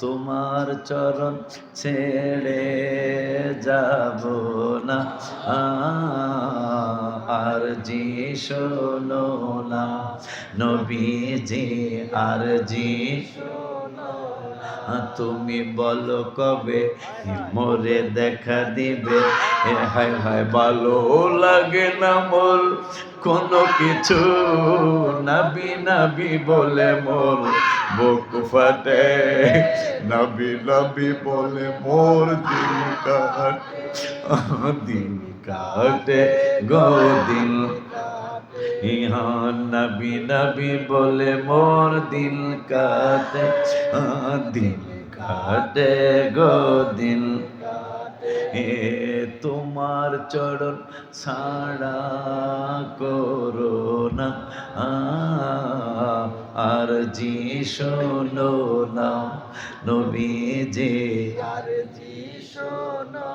তোমার চরণ ছেড়ে যাব না। আর জি শোনো না নবীজি, আর জি তুমি বলো কবে মোরে দেখা দিবে। হায় হায় ভালো লাগে না মোর কোনো কিছু, নবী নবী বলে মোর বুক ফাটে, নবী নবী বলে মোর দিল কাটে, দিল কাটে গো দিল। ইহা নবী নবী বলে মোর দিল কাটে, দিল কাটে গো দিল। এ তোমার চরণ ছাড়া করো না আর জি শোনো না নবীজি, আর জি শোনো